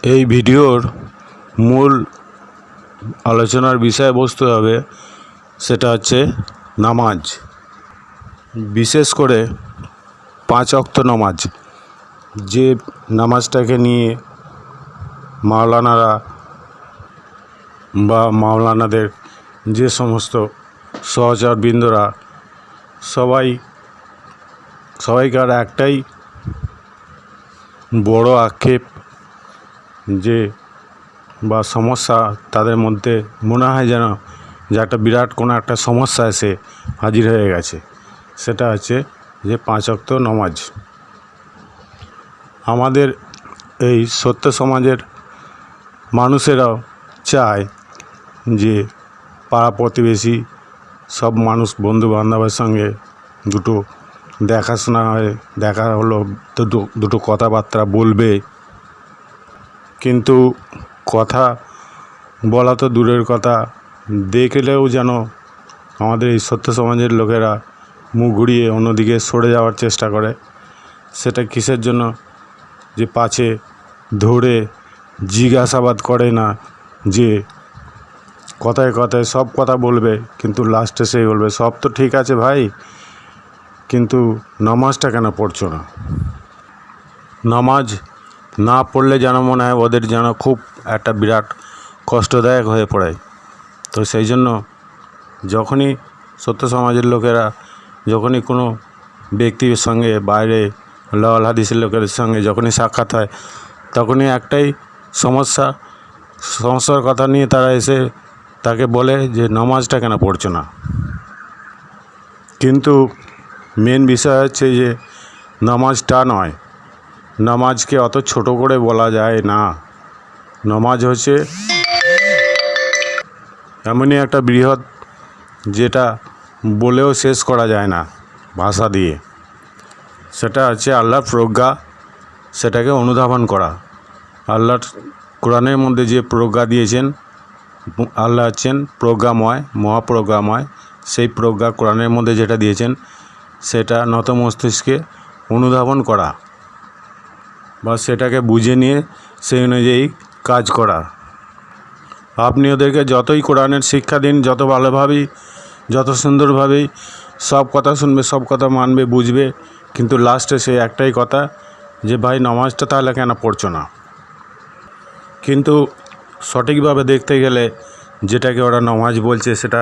এই ভিডিওর মূল আলোচনার বিষয়বস্তু হবে সেটা হচ্ছে নামাজ, বিশেষ করে 5 ওয়াক্ত নামাজ। যে নামাজটাকে নিয়ে মাওলানারা বা মাওলানাদের যে সমস্ত সহচরবৃন্দরা সবাইকার একটাই বড় আক্ষেপ যে বা সমস্যা তাদের মধ্যে মনে হয় যেন যে একটা বিরাট কোনো একটা সমস্যা এসে হাজির হয়ে গেছে। সেটা হচ্ছে যে 5 ওয়াক্ত নামাজ। আমাদের এই সত্য সমাজের মানুষেরাও চায় যে পাড়া প্রতিবেশী সব মানুষ বন্ধু বান্ধবের সঙ্গে দুটো দেখাশোনা হয়, দেখা হলো দুটো কথাবার্তা বলবে, কিন্তু কথা বলা তো দূরের কথা, দেখলেও যেন আমাদের এই সত্য সমাজের লোকেরা মুখ ঘুরিয়ে অন্যদিকে সরে যাওয়ার চেষ্টা করে। সেটা কিসের জন্য? যে পাছে ধরে জিজ্ঞাসাবাদ করে না, যে কথায় কথায় সব কথা বলবে, কিন্তু লাস্টে সেই বলবে সব তো ঠিক আছে ভাই, কিন্তু নামাজটা কেন পড়ছো না? নামাজ না পড়লে যেন মনে হয় ওদের যেন খুব একটা বিরাট কষ্টদায়ক হয়ে পড়ে। তো সেই জন্য যখনই সত্য সমাজের লোকেরা যখনই কোনো ব্যক্তির সঙ্গে বাইরে লাওয়াল হাদিসের লোকের সঙ্গে যখনই সাক্ষাৎ হয়, তখনই একটাই সমস্যার কথা নিয়ে তারা এসে তাকে বলে যে নামাজটা কেন পড়ছো না। কিন্তু মেন বিষয় হচ্ছে যে নামাজটা নয়, নামাজকে অত ছোট করে বলা যায় না। নামাজ হচ্ছে এমনই একটা বৃহৎ, যেটা বলেও শেষ করা যায় না ভাষা দিয়ে। সেটা হচ্ছে আল্লাহর প্রজ্ঞা, সেটাকে অনুধাবন করা। আল্লাহর কোরআনের মধ্যে যে প্রজ্ঞা দিয়েছেন, আল্লাহ হচ্ছেন প্রজ্ঞাময়, মহাপ্রজ্ঞাময়। সেই প্রজ্ঞা কোরআনের মধ্যে যেটা দিয়েছেন সেটা নত মস্তিষ্কে অনুধাবন করা বা সেটাকে বুঝে নিয়ে সেই অনুযায়ী কাজ করা। আপনি ওদেরকে যতই কোরআনের শিক্ষা দিন, যত ভালোভাবেই যত সুন্দরভাবেই সব কথা শুনবে, সব কথা মানবে, বুঝবে, কিন্তু লাস্টে সেই একটাই কথা যে ভাই নামাজটা তাহলে কেন পড়ছো না? কিন্তু সঠিকভাবে দেখতে গেলে যেটাকে ওরা নামাজ বলছে সেটা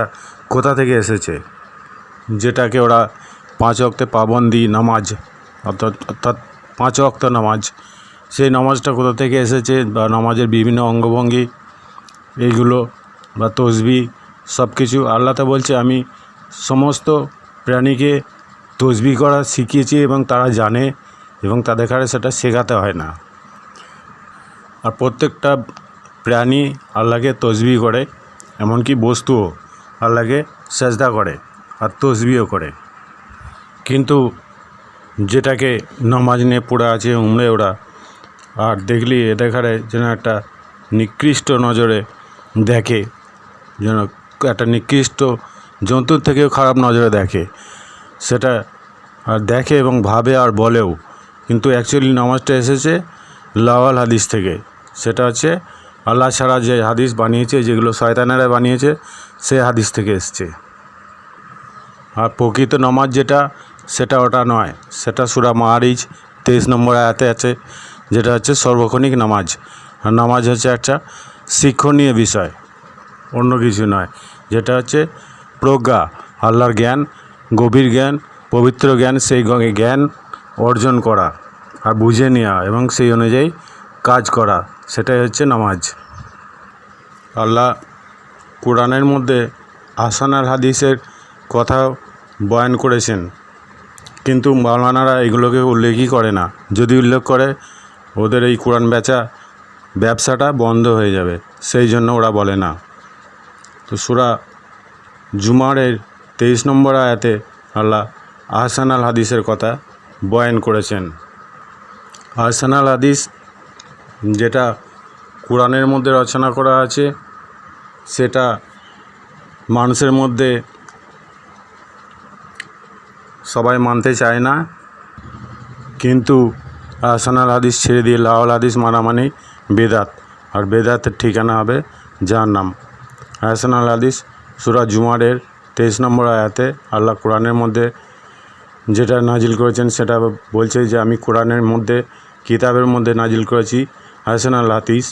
কোথা থেকে এসেছে? যেটাকে ওরা 5 ওয়াক্তে পাবন্দি নামাজ, অর্থাৎ 5 ওয়াক্ত নামাজ, সেই নামাজটা কোথা থেকে এসেছে? বা নামাজের বিভিন্ন অঙ্গভঙ্গি এইগুলো বা তসবিহ সব কিছু আল্লাহ তো বলছে আমি সমস্ত প্রাণীকে তসবিহ করা শিখিয়েছি এবং তারা জানে এবং তাদের কাছে সেটা শেখাতে হয় না। আর প্রত্যেকটা প্রাণী আল্লাহকে তসবিহ করে, এমনকি বস্তুও আল্লাহকে সেজদা করে আর তসবিহও করে। কিন্তু যেটাকে নামাজ নিয়ে পড়ে আছে উমড়ে ওরা, আর দেখলি এদেরকারে যেন একটা নিকৃষ্ট নজরে দেখে, যেন একটা নিকৃষ্ট জন্তুর থেকেও খারাপ নজরে দেখে সেটা, আর দেখে এবং ভাবে আর বলেও। কিন্তু অ্যাকচুয়ালি নামাজটা এসেছে লাওয়াল হাদিস থেকে। সেটা হচ্ছে আল্লাহ ছাড়া যে হাদিস বানিয়েছে, যেগুলো শয়তানেরা বানিয়েছে, সে হাদিস থেকে এসছে। আর প্রকৃত নামাজ যেটা, সেটা ওটা নয়, সেটা সূরা মাআরিজ 23 নম্বর আয়াতে আছে, যেটা হচ্ছে সর্বক্ষণিক নামাজ। আর নামাজ হচ্ছে একটা শিক্ষণীয় বিষয়, অন্য কিছু নয়। যেটা হচ্ছে প্রজ্ঞা, আল্লাহর জ্ঞান, গভীর জ্ঞান, পবিত্র জ্ঞান, সেই জ্ঞান অর্জন করা আর বুঝে নেওয়া এবং সেই অনুযায়ী কাজ করা, সেটাই হচ্ছে নামাজ। আল্লাহ কোরআনের মধ্যে আহসান আল হাদিসের কথাও বয়ান করেছেন, কিন্তু মাওলানারা এগুলোকে উল্লেখই করে না। যদি উল্লেখ করে ওদের এই কোরআন ব্যবসাটা বন্ধ হয়ে যাবে, সেই জন্য ওরা বলে না। তো সূরা জুমারের 23 নম্বর আয়াতে আল্লাহ আহসান আল হাদিসের কথা বয়ান করেছেন। আহসান আল হাদিস যেটা কোরআনের মধ্যে রচনা করা আছে, সেটা মানুষের মধ্যে সবাই মানতে চায় না, কিন্তু আহসানাল হাদিস ছেড়ে দিয়ে লাওয়াল হাদিস মানা মানে বেদাত, আর বেদাতের ঠিকানা হবে জাহান্নাম। আহসানাল হাদিস সূরা জুমারের 23 নম্বর আয়াতে আল্লাহ কোরআনের মধ্যে যেটা নাজিল করেছেন সেটা বলছে যে আমি কোরআনের মধ্যে কিতাবের মধ্যে নাজিল করেছি আহসানাল হাদিস।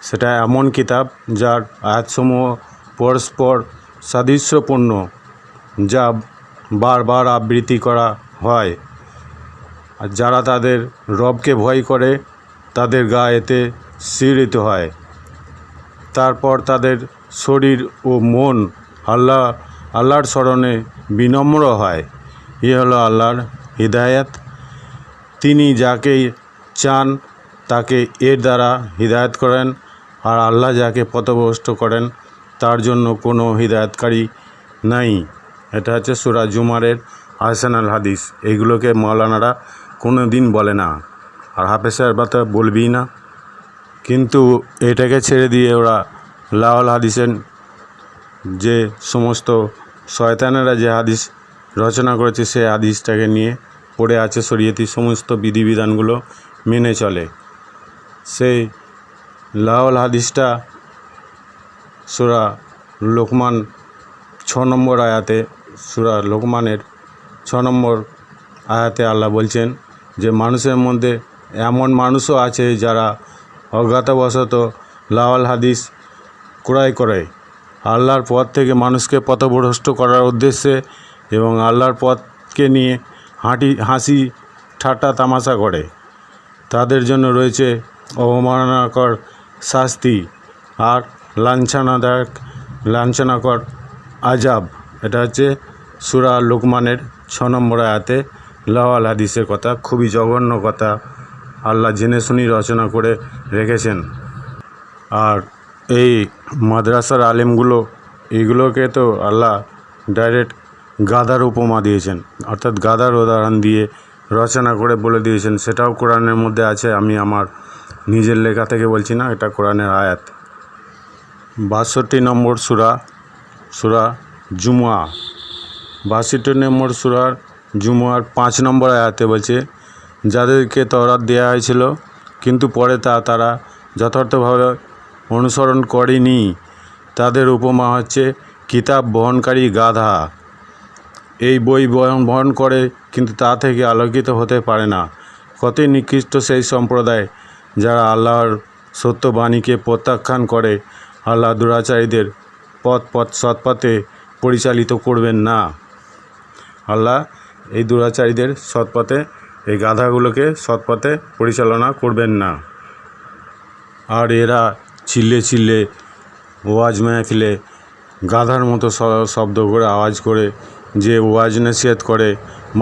সেটা এমন কিতাব যার আয়াতসমূহ পরস্পর সাদৃশ্যপূর্ণ, যা বারবার আবৃত্তি করা হয়, আর যারা তাদের রবকে ভয় করে তাদের গা এতে শিহরিত হয়। তারপর তাদের শরীর ও মন আল্লাহর স্মরণে বিনম্র হয়। এ হলো আল্লাহর হিদায়াত। তিনি যাকে চান তাকে এর দ্বারা হিদায়াত করেন, আর আল্লাহ যাকে পথভ্রষ্ট করেন তার জন্য কোনো হিদায়াতকারী নাই। এটা হচ্ছে সূরা জুমারের আহসানাল হাদিস। এইগুলোকে মাওলানারা কোনো দিন বলে না, আর হাফেজ সাহেবরা তো বলবেই না। কিন্তু এটাকে ছেড়ে দিয়ে ওরা লাওয়াল হাদিসের যে সমস্ত শয়তানেরা যে হাদিস রচনা করেছে সেই হাদিসটাকে নিয়ে পড়ে আছে, শরীয়তি সমস্ত বিধিবিধানগুলো মেনে চলে। সেই লাওয়াল হাদিসটা সূরা লোকমান 6 নম্বর আয়াতে, সূরা লোকমানের 6 নম্বর আয়াতে আল্লাহ বলছেন যে মানুষের মধ্যে এমন মানুষও আছে যারা অজ্ঞাতবশত লাওয়াল হাদিস ক্রয় করে আল্লাহর পথ থেকে মানুষকে পথভ্রষ্ট করার উদ্দেশ্যে, এবং আল্লাহর পথকে নিয়ে হাসি ঠাট্টা তামাশা করে। তাদের জন্য রয়েছে অবমাননাকর শাস্তি আর লাঞ্ছনাকর আজাব। এটা হচ্ছে সূরা লোকমানের 6 নম্বর আয়াতে লাওয়াল হাদিসের কথা। খুবই জঘন্য কথা আল্লাহ জেনে শুনি রচনা করে রেখেছেন। আর এই মাদ্রাসার আলেমগুলো, এইগুলোকে তো আল্লাহ ডাইরেক্ট গাধার উপমা দিয়েছেন, অর্থাৎ গাধার উদাহরণ দিয়ে রচনা করে বলে দিয়েছেন। সেটাও কোরআনের মধ্যে আছে, আমি আমার নিজের লেখা থেকে বলছি না, এটা কোরআনের আয়াত। 62 নম্বর সূরা জুমুয়া, 62 নম্বর সূরার জুমুয়ার 5 নম্বর আয়াতে বলছে যাদেরকে তওরাত দেওয়া হয়েছিল কিন্তু পরে তারা যথার্থভাবে অনুসরণ করেনি, তাদের উপমা হচ্ছে কিতাব বহনকারী গাধা। এই বই বহন করে কিন্তু তা থেকে আলোকিত হতে পারে না। কতই নিকৃষ্ট সেই সম্প্রদায় যারা আল্লাহর সত্যবাণীকে প্রত্যাখ্যান করে। আল্লাহ দুরাচারীদের সৎপথে পরিচালিত করবেন না। আল্লাহ এই দুরাচারীদের সৎপথে, এই গাধাগুলোকে সৎপথে পরিচালনা করবেন না। আর এরা চিল্লে ওয়াজ মেহফিলে গাধার মতো শব্দ করে আওয়াজ করে যে ওয়াজ নসিহত করে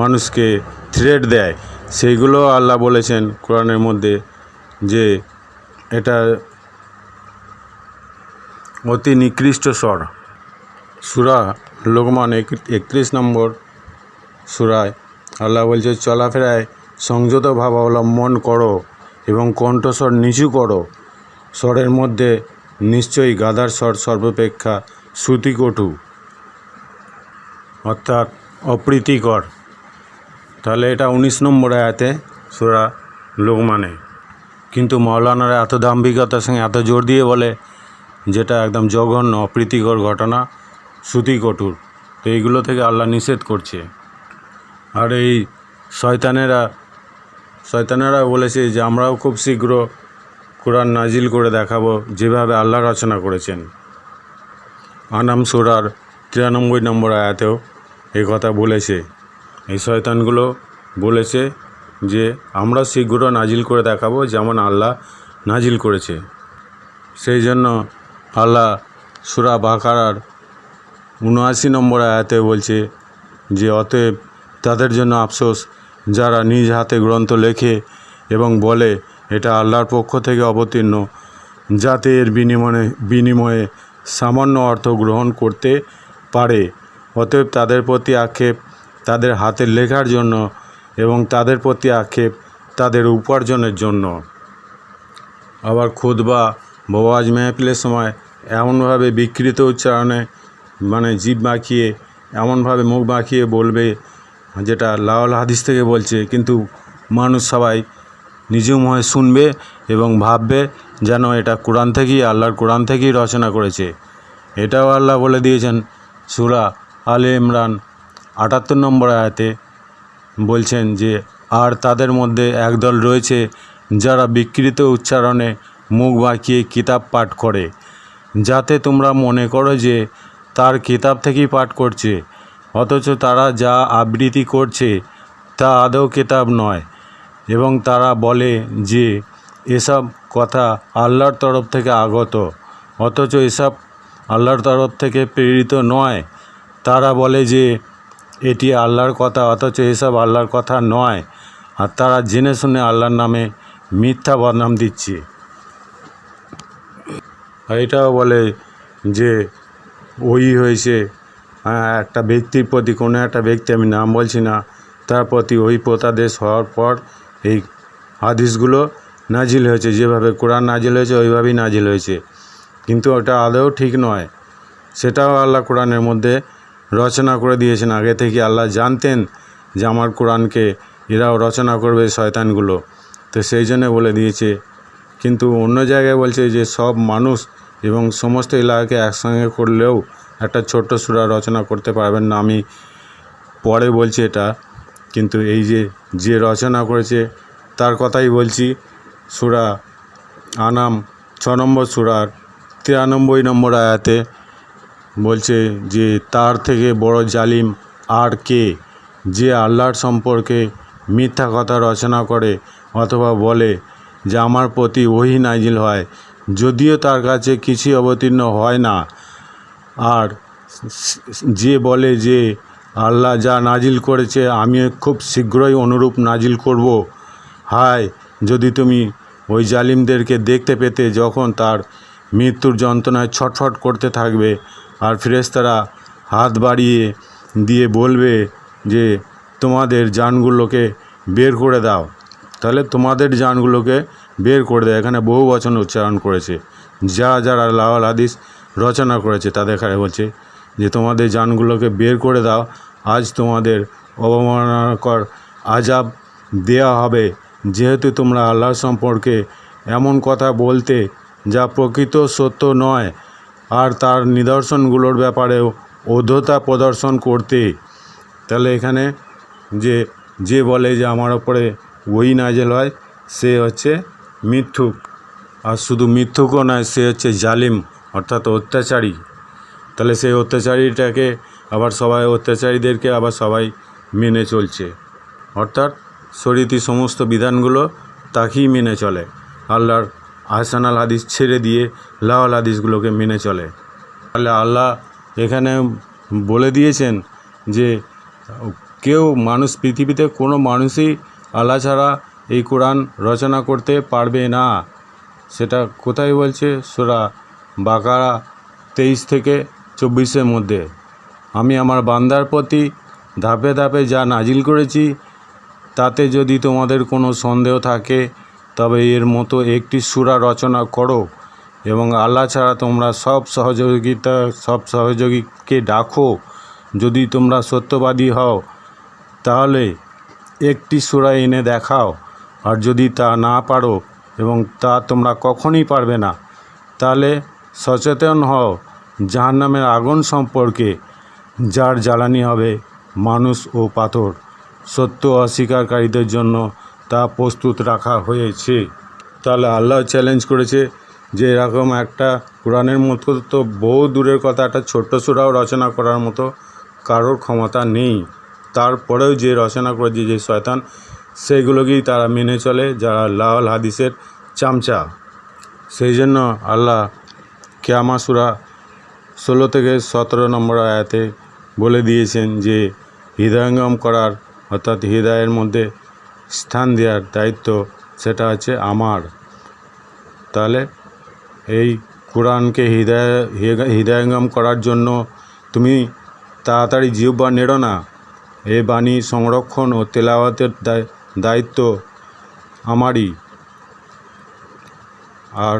মানুষকে থ্রেট দেয়, সেইগুলো আল্লাহ বলেছেন কোরআনের মধ্যে যে এটা অতি নিকৃষ্ট স্বর। সূরা লোকমান 31 নম্বর সূরায় আল্লাহ বলছে চলাফেরায় সংযত ভাব অবলম্বন করো এবং কণ্ঠস্বর নিচু করো। স্বরের মধ্যে নিশ্চয়ই গাধার স্বর সর্বাপেক্ষা শ্রুতিকটু, অর্থাৎ অপ্রীতিকর। তাহলে এটা 19 নম্বর আয়াতে সূরা লোকমানে। কিন্তু মাওলানারা এত দাম্ভিকতার সঙ্গে এত জোর দিয়ে বলে যেটা একদম জঘন্য অপ্রীতিকর ঘটনা, শ্রুতিকটুর। তো এইগুলো থেকে আল্লাহ নিষেধ করছে। আর এই শয়তানেরা বলেছে যে আমরাও খুব শীঘ্র কোরআন নাজিল করে দেখাবো যেভাবে আল্লাহ রচনা করেছেন। আনাম সূরার 93 নম্বর আয়াতেও এই কথা বলেছে। এই শয়তানগুলো বলেছে যে আমরা শীঘ্র নাজিল করে দেখাবো যেমন আল্লাহ নাজিল করেছে। সেই জন্য আল্লাহ সূরা বাকারার 79 নম্বর আয়াতে বলছে যে অতএব তাদের জন্য আফসোস যারা নিজ হাতে গ্রন্থ লেখে এবং বলে এটা আল্লাহর পক্ষ থেকে অবতীর্ণ, যাতে এর বিনিময়ে সামান্য অর্থ গ্রহণ করতে পারে। অতএব তাদের প্রতি আক্ষেপ তাদের হাতের লেখার জন্য এবং তাদের প্রতি আক্ষেপ তাদের উপার্জনের জন্য। আবার খুতবা বা ওয়াজ মেহফিলের সময় এমনভাবে বিকৃত উচ্চারণে জিভ বাঁকিয়ে এমনভাবে মুখ বাঁকিয়ে বলবে যেটা লাওয়াল হাদিস থেকে বলছে, কিন্তু মানুষ সবাই নিঝুম হয়ে শুনবে এবং ভাববে যেন এটা কোরআন থেকেই, আল্লাহর কোরআন থেকেই রচনা করেছে। এটাও আল্লাহ বলে দিয়েছেন সূরা আলে ইমরান ৭৮ নম্বর আয়াতে, বলছেন যে আর তাদের মধ্যে একদল রয়েছে যারা বিকৃত উচ্চারণে মুখ বাঁকিয়ে কিতাব পাঠ করে, যাতে তোমরা মনে করো যে তার কিতাব থেকেই পাঠ করছে, অথচ তারা যা আবৃত্তি করছে তা আদৌ কিতাব নয়। এবং তারা বলে যে এসব কথা আল্লাহর তরফ থেকে আগত, অথচ এসব আল্লাহর তরফ থেকে প্রেরিত নয়। তারা বলে যে এটি আল্লাহর কথা, অথচ এসব আল্লাহর কথা নয়। আর তারা জেনে শুনে আল্লাহর নামে মিথ্যা বদনাম দিচ্ছে। এটাও বলে যে ওই হয়েছে একটা ব্যক্তির প্রতি, কোনো একটা ব্যক্তি, আমি নাম বলছি না, তার প্রতি ওই প্রতাদেশ হওয়ার পর এই হাদিসগুলো নাজিল হয়েছে। যেভাবে কোরআন নাজিল হয়েছে ওইভাবেই নাজিল হয়েছে, কিন্তু ওটা আদৌ ঠিক নয়। সেটাও আল্লাহ কোরআনের মধ্যে রচনা করে দিয়েছেন। আগে থেকে আল্লাহ জানতেন যে আমার কোরআনকে এরাও রচনা করবে শয়তানগুলো, তো সেই জন্য বলে দিয়েছে। কিন্তু অন্য জায়গায় বলছে যে সব মানুষ এবং সমস্ত এলাকাকে একসঙ্গে করলেও একটা ছোট্ট সূরা রচনা করতে পারবেন না। আমি পরে বলছি এটা, কিন্তু এই যে রচনা করেছে তার কথাই বলছি। সূরা আনাম 6 নম্বর সূরার 93 নম্বর আয়াতে বলছে যে তার থেকে বড় জালিম আর কে, যে আল্লাহর সম্পর্কে মিথ্যা কথা রচনা করে অথবা বলে যে আমার প্রতি ওহী নাজিল হয়, যদিও তার কাছে কিছুই অবতীর্ণ হয় না, আর যে বলে যে আল্লাহ যা নাজিল করেছে আমি খুব শীঘ্রই অনুরূপ নাজিল করব। হায় যদি তুমি ওই জালিমদেরকে দেখতে পেতে যখন তার মৃত্যুর যন্ত্রণায় ছটফট করতে থাকবে, আর ফেরেশতারা হাত বাড়িয়ে দিয়ে বলবে যে তোমাদের জানগুলোকে বের করে দাও। তাহলে তোমাদের জানগুলোকে বের করে দেয়, এখানে বহু বচন উচ্চারণ করেছে। যারা লাওয়াল হাদিস রচনা করেছে তাদের এখানে বলছে যে তোমাদের জানগুলোকে বের করে দাও, আজ তোমাদের অবমাননাকর আযাব দেয়া হবে, যেহেতু তোমরা আল্লাহ সম্পর্কে এমন কথা বলতে যা প্রকৃত সত্য নয়, আর তার নিদর্শনগুলোর ব্যাপারেও অধ্যতা প্রদর্শন করতে। তাহলে এখানে যে বলে যে আমার ওপরে ওহী নাজিল হয় সে হচ্ছে মিথ্যুক, আর শুধু মিথ্যুকও নয়, সে হচ্ছে জালিম অর্থাৎ অত্যাচারী। তাহলে সেই অত্যাচারীটাকে আবার অত্যাচারীদেরকে আবার সবাই মেনে চলছে, অর্থাৎ শরীয়তি সমস্ত বিধানগুলো তাকেই মেনে চলে, আল্লাহর আহসানাল হাদিস ছেড়ে দিয়ে লাওয়াল হাদিসগুলোকে মেনে চলে। তাহলে আল্লাহ এখানে বলে দিয়েছেন যে মানুষ পৃথিবীতে কোনো মানুষই আল্লাহ ছাড়া এই কোরআন রচনা করতে পারবে না। সেটা কোথায় বলছে? সূরা বাকারা 23 থেকে 24-এর মধ্যে। আমি আমার বান্দার প্রতি ধাপে ধাপে যা নাজিল করেছি তাতে যদি তোমাদের কোনো সন্দেহ থাকে তবে এর মতো একটি সূরা রচনা করো, এবং আল্লাহ ছাড়া তোমরা সব সহযোগীকে ডাকো। যদি তোমরা সত্যবাদী হও তাহলে একটি সূরা এনে দেখাও, আর যদি তা না পারো এবং তা তোমরা কখনই পারবে না, তাহলে সচেতন হও জাহান্নামের আগুন সম্পর্কে, যার জ্বালানি হবে মানুষ ও পাথর। সত্য অস্বীকারীদের জন্য তা প্রস্তুত রাখা হয়েছে। তাহলে আল্লাহ চ্যালেঞ্জ করেছে যে এরকম একটা কোরআনের মতো তো বহু দূরের কথা, একটা ছোট্ট সূরাও রচনা করার মতো কারোর ক্ষমতা নেই। তারপরেও যে রচনা করেছে যে শয়তান, সেইগুলোকেই তারা মেনে চলে, যারা লাওয়াল হাদিসের চামচা। সেই জন্য আল্লাহ কিয়ামত সূরা 16 থেকে 17 নম্বর আয়াতে বলে দিয়েছেন যে হৃদয়ঙ্গম করার অর্থাৎ হৃদয়ের মধ্যে স্থান দেওয়ার দায়িত্ব সেটা হচ্ছে আমার। তাহলে এই কোরআনকে হৃদয়ঙ্গম করার জন্য তুমি তাড়াতাড়ি জিহ্বা নেড়ো না। এই বাণী সংরক্ষণ ও তেলাওয়াতের দায়িত্ব আমারই। আর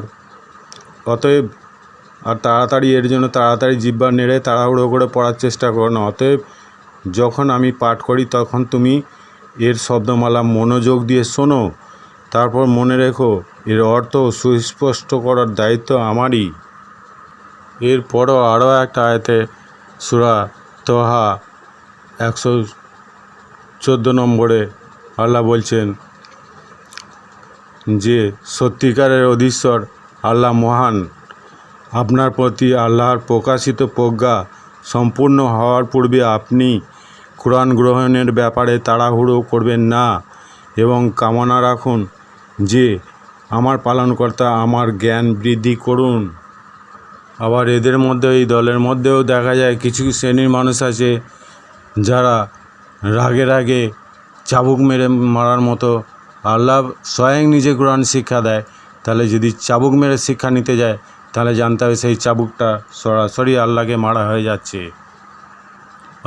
অতএব তাড়াতাড়ি এর জন্য তাড়াতাড়ি জিহ্বা নেড়ে তাড়াহুড়ো করে পড়ার চেষ্টা করো না। অতএব যখন আমি পাঠ করি তখন তুমি এর শব্দমালা মনোযোগ দিয়ে শোনো, তারপর মনে রেখো এর অর্থ সুস্পষ্ট করার দায়িত্ব আমারই। এরপরও আরও একটা আয়াতে সূরা তোহা 114 নম্বরে আল্লাহ বলছেন যে সত্যিকারের অধীশ্বর আল্লাহ মহান। আপনার প্রতি আল্লাহর প্রকাশিত প্রজ্ঞা সম্পূর্ণ হওয়ার পূর্বে আপনি কোরআন গ্রহণের ব্যাপারে তাড়াহুড়ো করবেন না এবং কামনা রাখুন যে আমার পালনকর্তা আমার জ্ঞান বৃদ্ধি করুন। আবার এদের মধ্যে এই দলের মধ্যেও দেখা যায় কিছু শ্রেণীর মানুষ আছে যারা রাগে রাগে চাবুক মেরে মারার মতো। আল্লাহ স্বয়ং নিজে কোরআন শিক্ষা দেয়, তাহলে যদি চাবুক মেরে শিক্ষা নিতে যায় তাহলে জানতে হবে সেই চাবুকটা সরাসরি আল্লাহকে মারা হয়ে যাচ্ছে।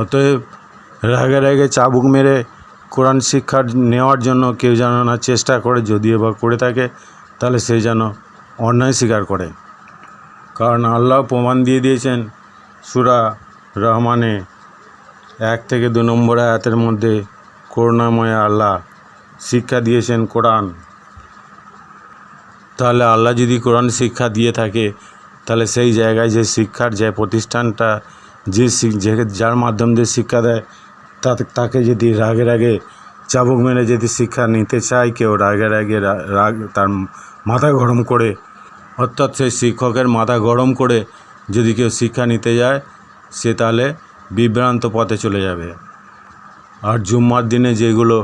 অতএব রাগে রাগে চাবুক মেরে কোরআন শিক্ষা নেওয়ার জন্য কেউ যেন না চেষ্টা করে, যদিও বা করে থাকে তাহলে সে যেন অন্যায় স্বীকার করে। কারণ আল্লাহ প্রমাণ দিয়ে দিয়েছেন সূরা রহমানে 1 থেকে 2 নম্বর আয়াতের মধ্যে করুণাময় আল্লাহ শিক্ষা দিয়েছেন কোরআন। তাহলে আল্লাহ যদি কোরআন শিক্ষা দিয়ে থাকে তাহলে সেই জায়গায় যে শিক্ষার যে প্রতিষ্ঠানটা যার মাধ্যম দিয়ে শিক্ষা দেয় তাকে যদি রাগে রাগে চাবুক মেরে যদি শিক্ষা নিতে চায় কেউ রাগে রাগে তার মাথা গরম করে, অর্থাৎ সেই শিক্ষকের মাথা গরম করে যদি কেউ শিক্ষা নিতে যায় সে তাহলে বিভ্রান্ত পথে চলে যাবে। আর জুম্মার দিনে যেগুলো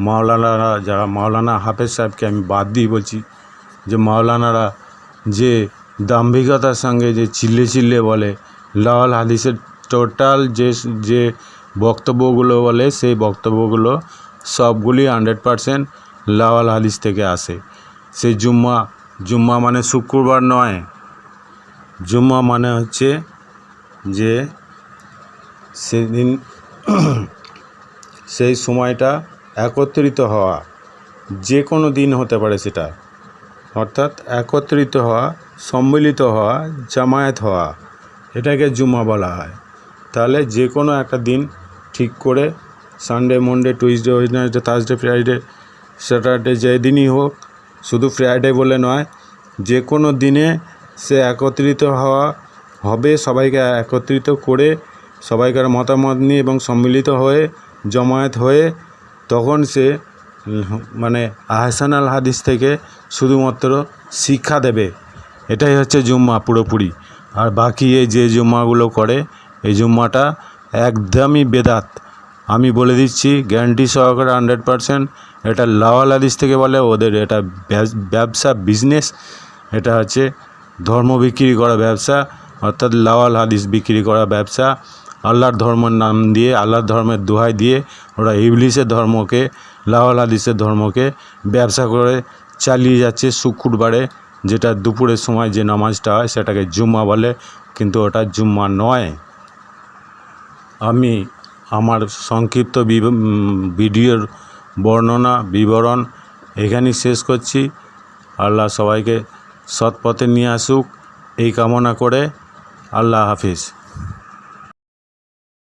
মাওলানারা, যারা মাওলানা হাফেজ সাহেবকে আমি বাদ দিয়ে বলছি, যে মাওলানারা যে দাম্ভিকতার সঙ্গে যে চিল্লে বলে লাওয়াল হাদিসের টোটাল যে বক্তব্যগুলো বলে সেই বক্তব্যগুলো সবগুলি 100% লাওয়াল হাদিস থেকে আসে। সেই জুম্মা মানে শুক্রবার নয়, জুম্মা মানে হচ্ছে যে সেদিন সেই সময়টা একত্রিত হওয়া, যে কোনো দিন হতে পারে সেটা, অর্থাৎ একত্রিত হওয়া, সম্মিলিত হওয়া, জামায়াত হওয়া, এটাকে জুম্মা বলা হয়। তাহলে যে কোনো একটা দিন ঠিক করে Sunday, Monday, Tuesday, Wednesday, Thursday, Friday, Saturday, যেদিনই হোক, শুধু ফ্রাইডে বলে নয়, যে কোনো দিনে সে একত্রিত হবে, সবাইকে একত্রিত করে সবাইকার মতামত নিয়ে এবং সম্মিলিত হয়ে জমায়েত হয়ে তখন সে মানে আহসানুল হাদিস থেকে শুধুমাত্র শিক্ষা দেবে। এটাই হচ্ছে জুম্মা পুরোপুরি। আর বাকি এই যে জুম্মাগুলো করে এই জুম্মাটা একদমই বেদাত। আমি বলে দিচ্ছি গ্যারান্টি সহকারে 100% এটা লাওয়াল হাদিস থেকে বলে, ওদের এটা ব্যবসা, বিজনেস, এটা হচ্ছে ধর্ম বিক্রি করা ব্যবসা, অর্থাৎ লাওয়াল হাদিস বিক্রি করা ব্যবসা। আল্লাহর ধর্মের নাম দিয়ে, আল্লাহর ধর্মের দোহাই দিয়ে ওরা ইবলিসের ধর্মকে, লাওয়াল হাদিসের ধর্মকে ব্যবসা করে চালিয়ে যাচ্ছে। শুক্রবারে যেটা দুপুরের সময় যে নামাজটা হয় সেটাকে জুম্মা বলে, কিন্তু ওটা জুম্মা নয়। আমি আমার সংক্ষিপ্ত ভিডিওর বিবরণ এখানেই শেষ করছি। আল্লাহ সবাইকে সৎ পথে নিয়ে আসুক এই কামনা করে। আল্লাহ হাফিজ।